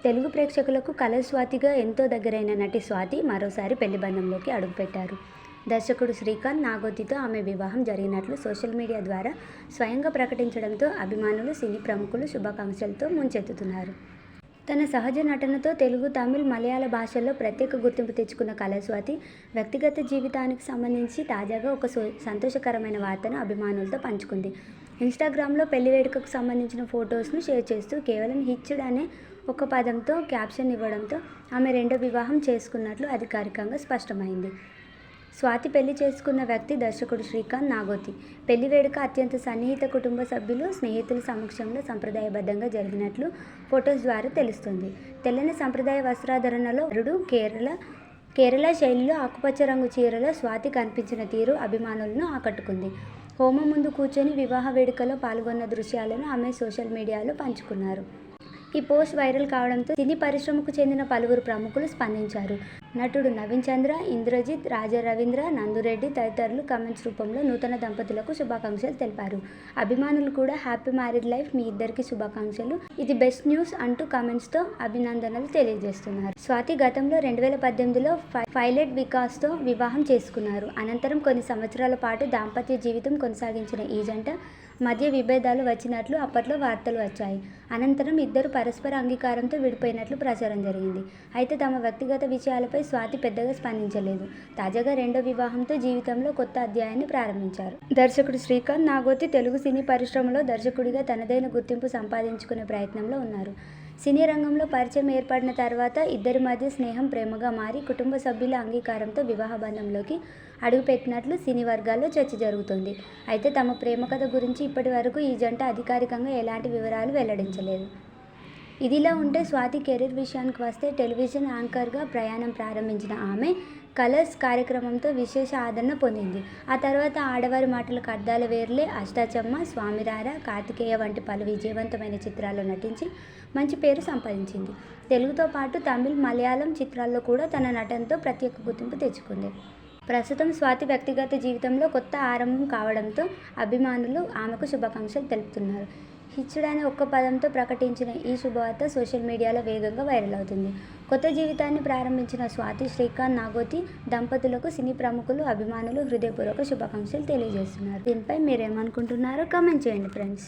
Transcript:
తెలుగు ప్రేక్షకులకు కలర్ స్వాతిగా ఎంతో దగ్గరైన నటి స్వాతి మరోసారి పెళ్లి బంధంలోకి అడుగుపెట్టారు. దర్శకుడు శ్రీకాంత్ నాగోతితో ఆమె వివాహం జరిగినట్లు సోషల్ మీడియా ద్వారా స్వయంగా ప్రకటించడంతో అభిమానులు, సినీ ప్రముఖులు శుభాకాంక్షలతో ముంచెత్తుతున్నారు. తన సహజ నటనతో తెలుగు, తమిళ్, మలయాళ భాషల్లో ప్రత్యేక గుర్తింపు తెచ్చుకున్న కలర్ స్వాతి వ్యక్తిగత జీవితానికి సంబంధించి తాజాగా ఒక సంతోషకరమైన వార్తను అభిమానులతో పంచుకుంది. ఇన్స్టాగ్రామ్లో పెళ్లి వేడుకకు సంబంధించిన ఫొటోస్ను షేర్ చేస్తూ కేవలం హిచ్డ్ అనే ఒక పదంతో క్యాప్షన్ ఇవ్వడంతో ఆమె రెండో వివాహం చేసుకున్నట్లు అధికారికంగా స్పష్టమైంది. స్వాతి పెళ్లి చేసుకున్న వ్యక్తి దర్శకుడు శ్రీకాంత్ నాగోతి. పెళ్లి వేడుక అత్యంత సన్నిహిత కుటుంబ సభ్యులు, స్నేహితుల సమక్షంలో సంప్రదాయబద్ధంగా జరిగినట్లు ఫొటోస్ ద్వారా తెలుస్తుంది. తెల్లని సంప్రదాయ వస్త్రాధరణలో వరుడు కేరళ శైలిలో ఆకుపచ్చ రంగు చీరలో స్వాతి కనిపించిన తీరు అభిమానులను ఆకట్టుకుంది. హోమం ముందు కూర్చొని వివాహ వేడుకలో పాల్గొన్న దృశ్యాలను ఆమె సోషల్ మీడియాలో పంచుకున్నారు. ఈ పోస్ట్ వైరల్ కావడంతో సినీ పరిశ్రమకు చెందిన పలువురు ప్రముఖులు స్పందించారు. నటుడు నవీన్ చంద్ర, ఇంద్రజిత్, రాజా రవీంద్ర, నందురెడ్డి తదితరులు కామెంట్స్ రూపంలో నూతన దంపతులకు శుభాకాంక్షలు తెలిపారు. అభిమానులు కూడా హ్యాపీ మ్యారీడ్ లైఫ్, మీ ఇద్దరికి శుభాకాంక్షలు, ఇది బెస్ట్ న్యూస్ అంటూ కామెంట్స్తో అభినందనలు తెలియజేస్తున్నారు. స్వాతి గతంలో 2018లో పైలట్ వికాస్తో వివాహం చేసుకున్నారు. అనంతరం కొన్ని సంవత్సరాల పాటు దాంపత్య జీవితం కొనసాగించిన ఈ జంట మధ్య విభేదాలు వచ్చినట్లు అప్పట్లో వార్తలు వచ్చాయి. అనంతరం ఇద్దరు పరస్పర అంగీకారంతో విడిపోయినట్లు ప్రచారం జరిగింది. అయితే తమ వ్యక్తిగత విషయాలపై స్వాతి పెద్దగా స్పందించలేదు. తాజాగా రెండో వివాహంతో జీవితంలో కొత్త అధ్యాయాన్ని ప్రారంభించారు. దర్శకుడు శ్రీకాంత్ నాగోతి తెలుగు సినీ పరిశ్రమలో దర్శకుడిగా తనదైన గుర్తింపు సంపాదించుకునే ప్రయత్నంలో ఉన్నారు. సినీ రంగంలో పరిచయం ఏర్పడిన తర్వాత ఇద్దరి మధ్య స్నేహం ప్రేమగా మారి కుటుంబ సభ్యుల అంగీకారంతో వివాహ బంధంలోకి అడుగుపెట్టినట్లు సినీ వర్గాల్లో చర్చ జరుగుతోంది. అయితే తమ ప్రేమ కథ గురించి ఇప్పటి వరకు ఈ జంట అధికారికంగా ఎలాంటి వివరాలు వెల్లడించలేదు. ఇదిలా ఉంటే స్వాతి కెరీర్ విషయానికి వస్తే టెలివిజన్ యాంకర్గా ప్రయాణం ప్రారంభించిన ఆమె కలర్స్ కార్యక్రమంతో విశేష ఆదరణ పొందింది. ఆ తర్వాత ఆడవారి మాటలకు అర్థాలు వేర్లే, అష్టాచమ్మ, స్వామిరార, కార్తికేయ వంటి పలు విజయవంతమైన చిత్రాల్లో నటించి మంచి పేరు సంపాదించింది. తెలుగుతో పాటు తమిళ్, మలయాళం చిత్రాల్లో కూడా తన నటనతో ప్రత్యేక గుర్తింపు తెచ్చుకుంది. ప్రస్తుతం స్వాతి వ్యక్తిగత జీవితంలో కొత్త ఆరంభం కావడంతో అభిమానులు ఆమెకు శుభాకాంక్షలు తెలుపుతున్నారు. హిచ్డ్ అనే ఒక్క పదంతో ప్రకటించిన ఈ శుభవార్త సోషల్ మీడియాలో వేగంగా వైరల్ అవుతుంది. కొత్త జీవితాన్ని ప్రారంభించిన స్వాతి, శ్రీకాంత్ నాగోతి దంపతులకు సినీ ప్రముఖులు, అభిమానులు హృదయపూర్వక శుభాకాంక్షలు తెలియజేస్తున్నారు. దీనిపై మీరేమనుకుంటున్నారో కామెంట్ చేయండి ఫ్రెండ్స్.